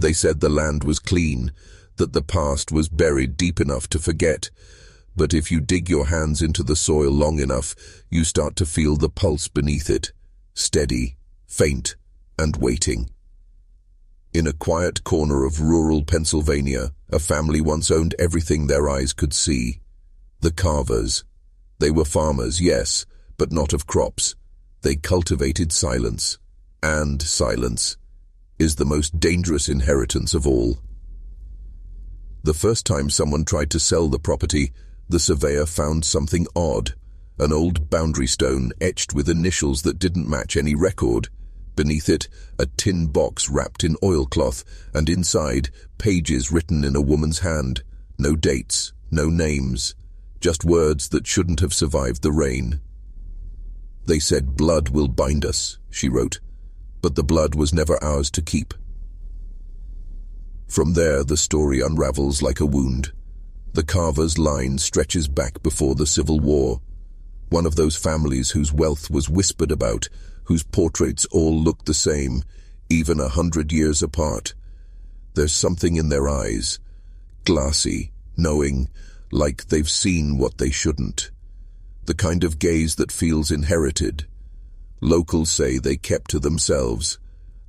They said the land was clean, that the past was buried deep enough to forget. But if you dig your hands into the soil long enough, you start to feel the pulse beneath it, steady, faint, and waiting. In a quiet corner of rural Pennsylvania, a family once owned everything their eyes could see. The Carvers. They were farmers, yes, but not of crops. They cultivated silence. And silence is the most dangerous inheritance of all. The first time someone tried to sell the property, the surveyor found something odd. An old boundary stone etched with initials that didn't match any record. Beneath it, a tin box wrapped in oilcloth, and inside, pages written in a woman's hand. No dates, no names, just words that shouldn't have survived the rain. They said blood will bind us, she wrote, but the blood was never ours to keep. From there, the story unravels like a wound. The Carvers line stretches back before the Civil War. One of those families whose wealth was whispered about, whose portraits all looked the same, even 100 years apart. There's something in their eyes, glassy, knowing, like they've seen what they shouldn't. The kind of gaze that feels inherited. Locals say they kept to themselves,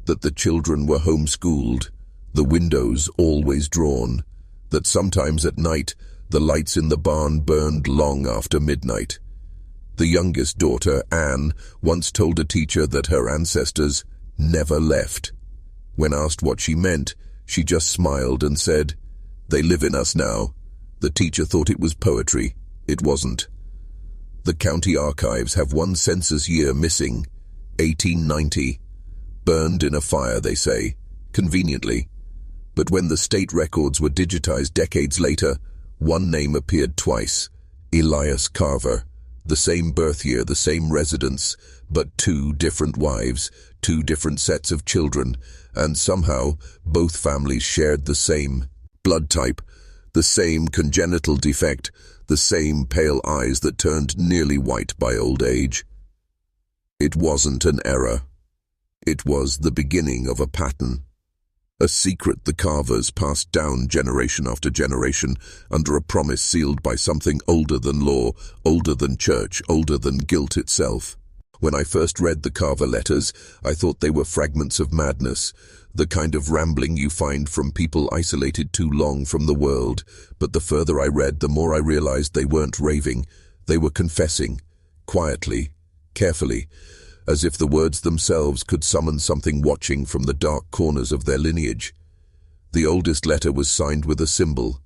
that the children were homeschooled, the windows always drawn, that sometimes at night the lights in the barn burned long after midnight. The youngest daughter, Anne, once told a teacher that her ancestors never left. When asked what she meant, she just smiled and said, "They live in us now." The teacher thought it was poetry. It wasn't. The county archives have one census year missing, 1890. Burned in a fire, they say, conveniently. But when the state records were digitized decades later, one name appeared twice, Elias Carver. The same birth year, the same residence, but two different wives, two different sets of children, and somehow both families shared the same blood type, the same congenital defect, the same pale eyes that turned nearly white by old age. It wasn't an error. It was the beginning of a pattern. A secret the Carvers passed down generation after generation under a promise sealed by something older than law, older than church, older than guilt itself. When I first read the Carver letters, I thought they were fragments of madness, the kind of rambling you find from people isolated too long from the world. But the further I read, the more I realized they weren't raving. They were confessing, quietly, carefully, as if the words themselves could summon something watching from the dark corners of their lineage. The oldest letter was signed with a symbol,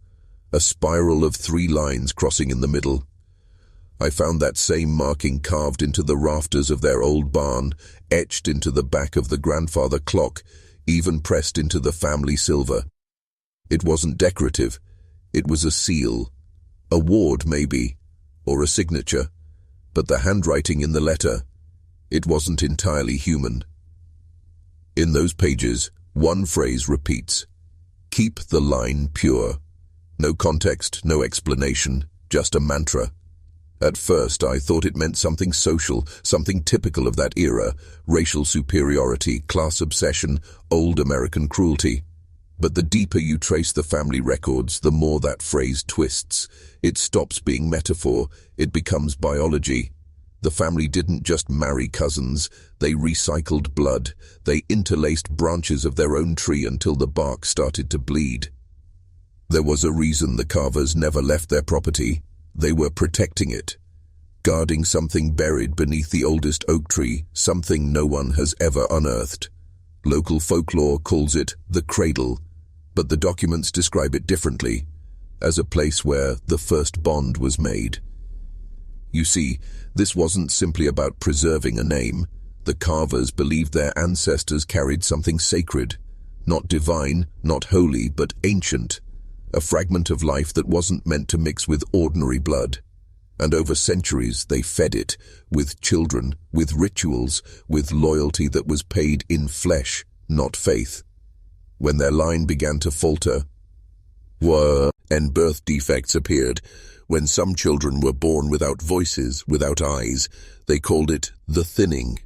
a spiral of 3 lines crossing in the middle. I found that same marking carved into the rafters of their old barn, etched into the back of the grandfather clock, even pressed into the family silver. It wasn't decorative. It was a seal. A ward, maybe, or a signature. But the handwriting in the letter, it wasn't entirely human. In those pages, one phrase repeats, "Keep the line pure." No context, no explanation, just a mantra. At first, I thought it meant something social, something typical of that era, racial superiority, class obsession, old American cruelty. But the deeper you trace the family records, the more that phrase twists. It stops being metaphor, it becomes biology. The family didn't just marry cousins, they recycled blood, they interlaced branches of their own tree until the bark started to bleed. There was a reason the Carvers never left their property. They were protecting it, guarding something buried beneath the oldest oak tree, something no one has ever unearthed. Local folklore calls it the cradle, but the documents describe it differently, as a place where the first bond was made. You see, this wasn't simply about preserving a name. The Carvers believed their ancestors carried something sacred, not divine, not holy, but ancient, a fragment of life that wasn't meant to mix with ordinary blood. And over centuries they fed it, with children, with rituals, with loyalty that was paid in flesh, not faith. When their line began to falter, and birth defects appeared, when some children were born without voices, without eyes, they called it the thinning.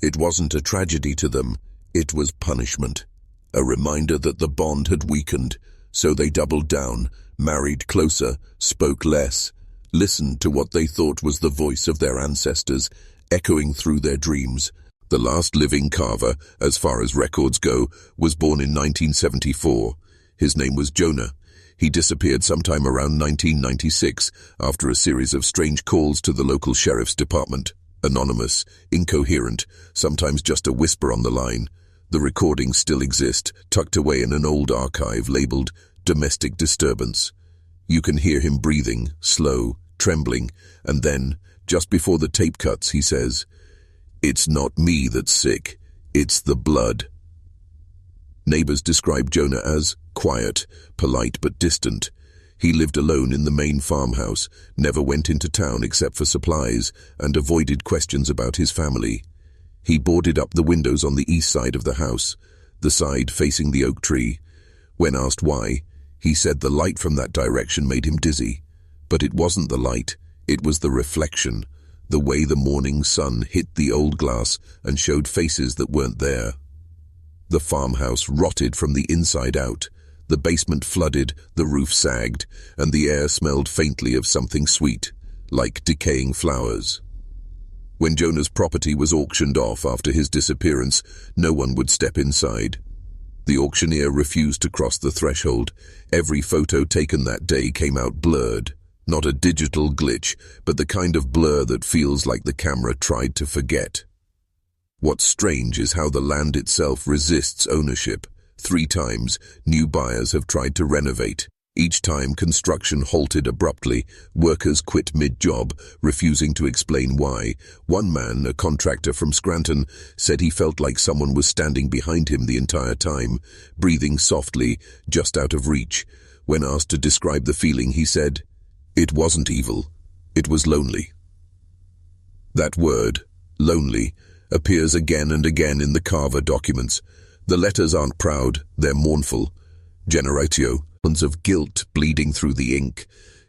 It wasn't a tragedy to them, it was punishment. A reminder that the bond had weakened, so they doubled down, married closer, spoke less, listened to what they thought was the voice of their ancestors, echoing through their dreams. The last living Carver, as far as records go, was born in 1974. His name was Jonah. He disappeared sometime around 1996 after a series of strange calls to the local sheriff's department. Anonymous, incoherent, sometimes just a whisper on the line. The recordings still exist, tucked away in an old archive labeled domestic disturbance. You can hear him breathing, slow, trembling, and then, just before the tape cuts, he says, "It's not me that's sick, it's the blood." Neighbors describe Jonah as quiet, polite but distant. He lived alone in the main farmhouse, never went into town except for supplies, and avoided questions about his family. He boarded up the windows on the east side of the house, the side facing the oak tree. When asked why, he said the light from that direction made him dizzy. But it wasn't the light, it was the reflection, the way the morning sun hit the old glass and showed faces that weren't there. The farmhouse rotted from the inside out. The basement flooded, the roof sagged, and the air smelled faintly of something sweet, like decaying flowers. When Jonah's property was auctioned off after his disappearance, no one would step inside. The auctioneer refused to cross the threshold. Every photo taken that day came out blurred. Not a digital glitch, but the kind of blur that feels like the camera tried to forget. What's strange is how the land itself resists ownership. 3 times, new buyers have tried to renovate. Each time, construction halted abruptly. Workers quit mid-job, refusing to explain why. One man, a contractor from Scranton, said he felt like someone was standing behind him the entire time, breathing softly, just out of reach. When asked to describe the feeling, he said, "It wasn't evil. It was lonely." That word, lonely, appears again and again in the Carver documents. The letters aren't proud, they're mournful. Generatio, of guilt bleeding through the ink.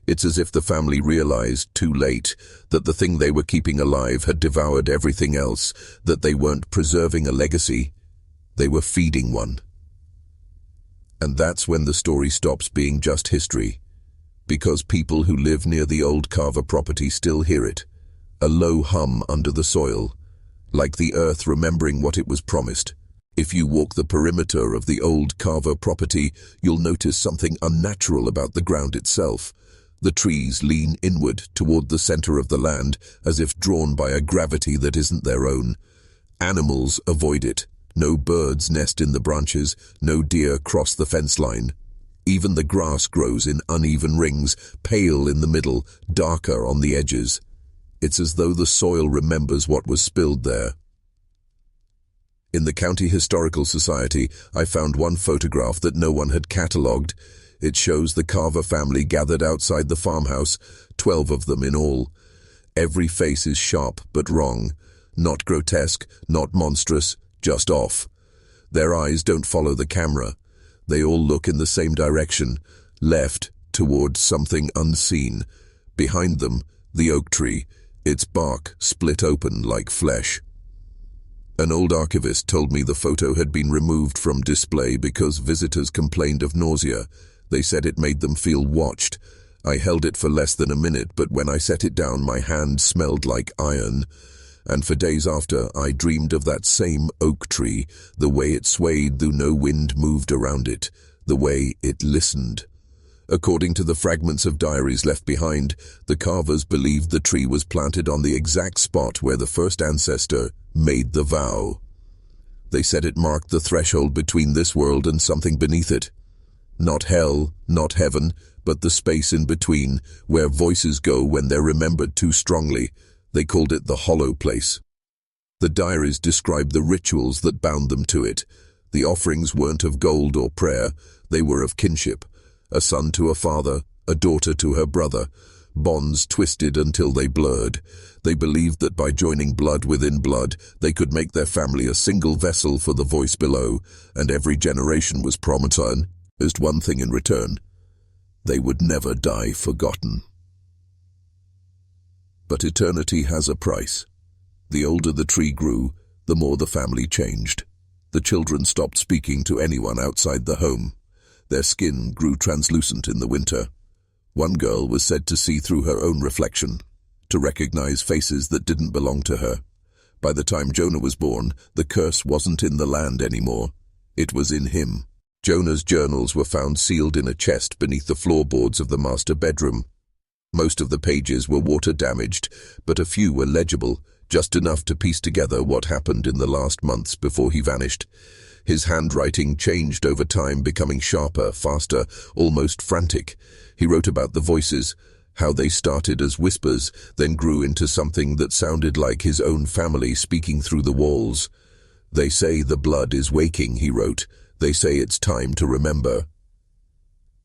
It's as if the family realized, too late, that the thing they were keeping alive had devoured everything else, that they weren't preserving a legacy, they were feeding one. And that's when the story stops being just history, because people who live near the old Carver property still hear it, a low hum under the soil, like the earth remembering what it was promised. If you walk the perimeter of the old Carver property, you'll notice something unnatural about the ground itself. The trees lean inward toward the center of the land, as if drawn by a gravity that isn't their own. Animals avoid it. No birds nest in the branches, no deer cross the fence line. Even the grass grows in uneven rings, pale in the middle, darker on the edges. It's as though the soil remembers what was spilled there. In the County Historical Society, I found one photograph that no one had catalogued. It shows the Carver family gathered outside the farmhouse, 12 of them in all. Every face is sharp but wrong. Not grotesque, not monstrous, just off. Their eyes don't follow the camera. They all look in the same direction, left, towards something unseen. Behind them, the oak tree, its bark split open like flesh. An old archivist told me the photo had been removed from display because visitors complained of nausea. They said it made them feel watched. I held it for less than a minute, but when I set it down, my hand smelled like iron. And for days after, I dreamed of that same oak tree, the way it swayed though no wind moved around it, the way it listened. According to the fragments of diaries left behind, the Carvers believed the tree was planted on the exact spot where the first ancestor made the vow. They said it marked the threshold between this world and something beneath it. Not hell, not heaven, but the space in between, where voices go when they're remembered too strongly. They called it the hollow place. The diaries described the rituals that bound them to it. The offerings weren't of gold or prayer, they were of kinship. A son to a father, a daughter to her brother, bonds twisted until they blurred. They believed that by joining blood within blood, they could make their family a single vessel for the voice below, and every generation was promised one thing in return: they would never die forgotten. But eternity has a price. The older the tree grew, the more the family changed. The children stopped speaking to anyone outside the home. Their skin grew translucent in the winter. One girl was said to see through her own reflection, to recognize faces that didn't belong to her. By the time Jonah was born, the curse wasn't in the land anymore. It was in him. Jonah's journals were found sealed in a chest beneath the floorboards of the master bedroom. Most of the pages were water-damaged, but a few were legible, just enough to piece together what happened in the last months before he vanished. His handwriting changed over time, becoming sharper, faster, almost frantic. He wrote about the voices, how they started as whispers, then grew into something that sounded like his own family speaking through the walls. "They say the blood is waking," he wrote. "They say it's time to remember."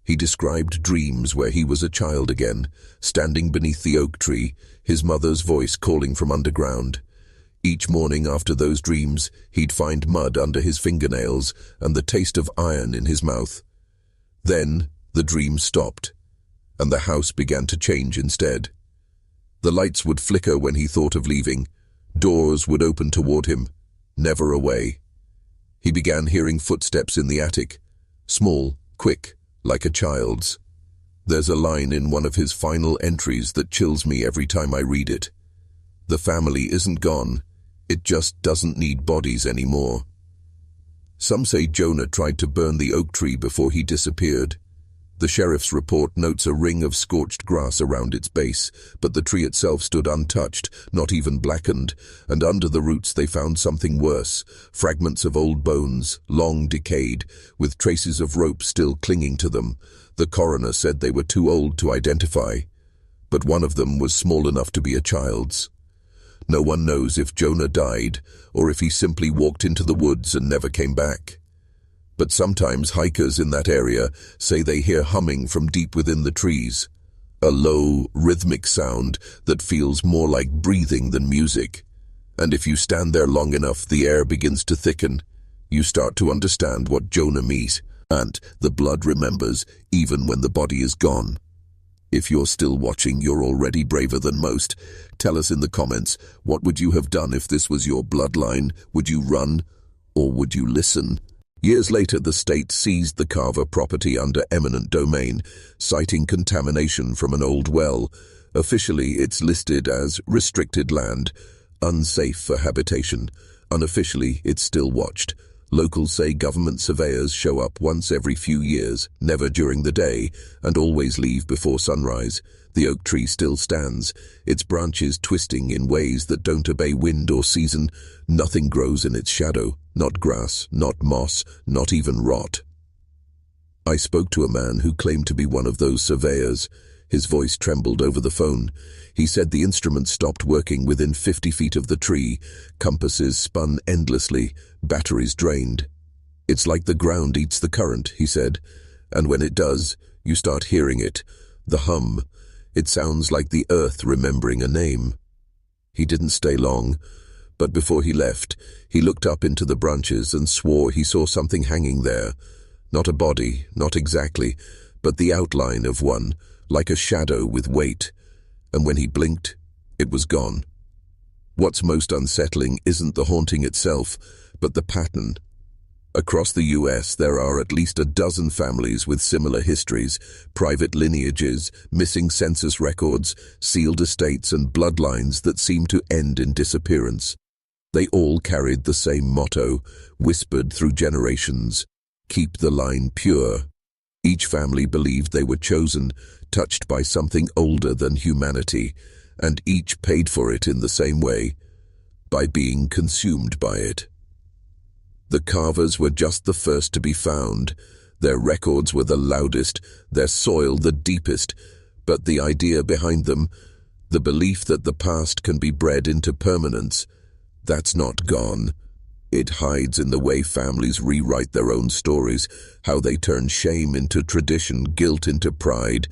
He described dreams where he was a child again, standing beneath the oak tree, his mother's voice calling from underground. Each morning after those dreams, he'd find mud under his fingernails and the taste of iron in his mouth. Then the dream stopped, and the house began to change instead. The lights would flicker when he thought of leaving. Doors would open toward him, never away. He began hearing footsteps in the attic, small, quick, like a child's. There's a line in one of his final entries that chills me every time I read it. "The family isn't gone, it just doesn't need bodies anymore." Some say Jonah tried to burn the oak tree before he disappeared. The sheriff's report notes a ring of scorched grass around its base, but the tree itself stood untouched, not even blackened, and under the roots they found something worse, fragments of old bones, long decayed, with traces of rope still clinging to them. The coroner said they were too old to identify, but one of them was small enough to be a child's. No one knows if Jonah died, or if he simply walked into the woods and never came back. But sometimes hikers in that area say they hear humming from deep within the trees, a low, rhythmic sound that feels more like breathing than music. And if you stand there long enough, the air begins to thicken. You start to understand what Jonah means, and the blood remembers even when the body is gone. If you're still watching, you're already braver than most. Tell us in the comments, what would you have done if this was your bloodline? Would you run, or would you listen? Years later, the state seized the Carver property under eminent domain, citing contamination from an old well. Officially, it's listed as restricted land, unsafe for habitation. Unofficially, it's still watched. Locals say government surveyors show up once every few years, never during the day, and always leave before sunrise. The oak tree still stands, its branches twisting in ways that don't obey wind or season. Nothing grows in its shadow, not grass, not moss, not even rot. I spoke to a man who claimed to be one of those surveyors. His voice trembled over the phone. He said the instruments stopped working within 50 feet of the tree. Compasses spun endlessly, batteries drained. "It's like the ground eats the current," he said. "And when it does, you start hearing it. The hum. It sounds like the earth remembering a name." He didn't stay long, but before he left, he looked up into the branches and swore he saw something hanging there. Not a body, not exactly, but the outline of one, like a shadow with weight. And when he blinked, it was gone. What's most unsettling isn't the haunting itself, but the pattern. Across the US, there are at least a dozen families with similar histories, private lineages, missing census records, sealed estates, and bloodlines that seem to end in disappearance. They all carried the same motto, whispered through generations: keep the line pure. Each family believed they were chosen, touched by something older than humanity, and each paid for it in the same way, by being consumed by it. The Carvers were just the first to be found. Their records were the loudest, their soil the deepest, but the idea behind them, the belief that the past can be bred into permanence, that's not gone. It hides in the way families rewrite their own stories, how they turn shame into tradition, guilt into pride.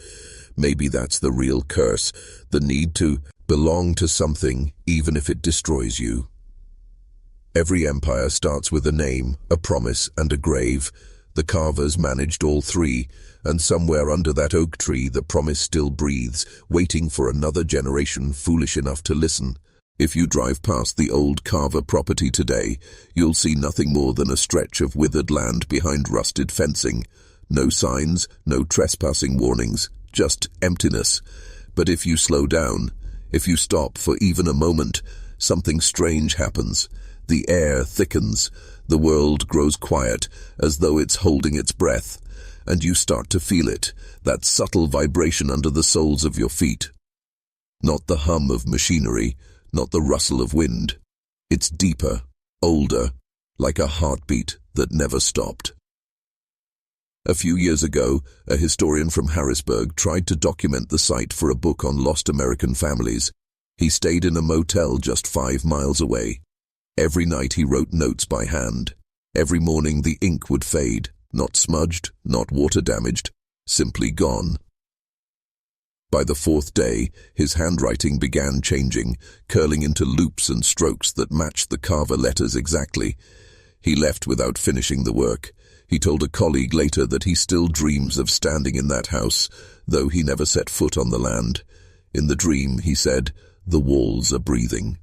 Maybe that's the real curse, the need to belong to something, even if it destroys you. Every empire starts with a name, a promise, and a grave. The Carvers managed all three, and somewhere under that oak tree the promise still breathes, waiting for another generation foolish enough to listen. If you drive past the old Carver property today, you'll see nothing more than a stretch of withered land behind rusted fencing. No signs, no trespassing warnings, just emptiness. But if you slow down, if you stop for even a moment, something strange happens. The air thickens, the world grows quiet, as though it's holding its breath, and you start to feel it, that subtle vibration under the soles of your feet. Not the hum of machinery, not the rustle of wind. It's deeper, older, like a heartbeat that never stopped. A few years ago, a historian from Harrisburg tried to document the site for a book on lost American families. He stayed in a motel just 5 miles away. Every night he wrote notes by hand. Every morning the ink would fade, not smudged, not water damaged, simply gone. By the 4th day, his handwriting began changing, curling into loops and strokes that matched the Carver letters exactly. He left without finishing the work. He told a colleague later that he still dreams of standing in that house, though he never set foot on the land. In the dream, he said, the walls are breathing.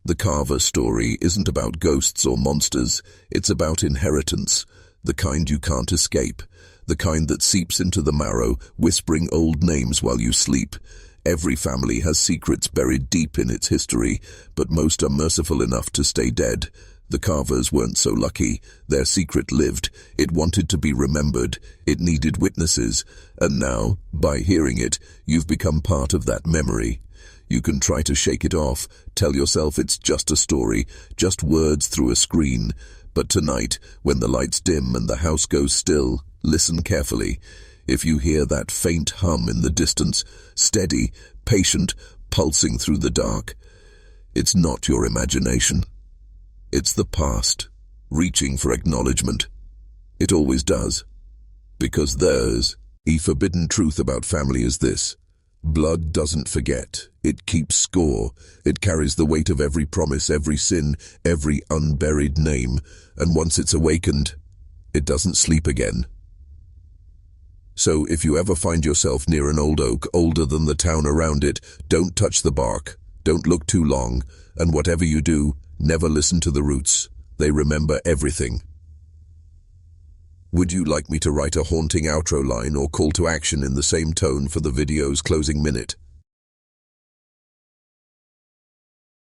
The Carver story isn't about ghosts or monsters, it's about inheritance, the kind you can't escape, the kind that seeps into the marrow, whispering old names while you sleep. Every family has secrets buried deep in its history, but most are merciful enough to stay dead. The Carvers weren't so lucky. Their secret lived. It wanted to be remembered. It needed witnesses. And now, by hearing it, you've become part of that memory. You can try to shake it off, tell yourself it's just a story, just words through a screen. But tonight, when the lights dim and the house goes still, listen carefully. If you hear that faint hum in the distance, steady, patient, pulsing through the dark, it's not your imagination. It's the past, reaching for acknowledgement. It always does. Because there's a forbidden truth about family is this. Blood doesn't forget. It keeps score. It carries the weight of every promise, every sin, every unburied name. And once it's awakened, it doesn't sleep again. So if you ever find yourself near an old oak, older than the town around it, don't touch the bark. Don't look too long. And whatever you do, never listen to the roots. They remember everything. Would you like me to write a haunting outro line or call to action in the same tone for the video's closing minute?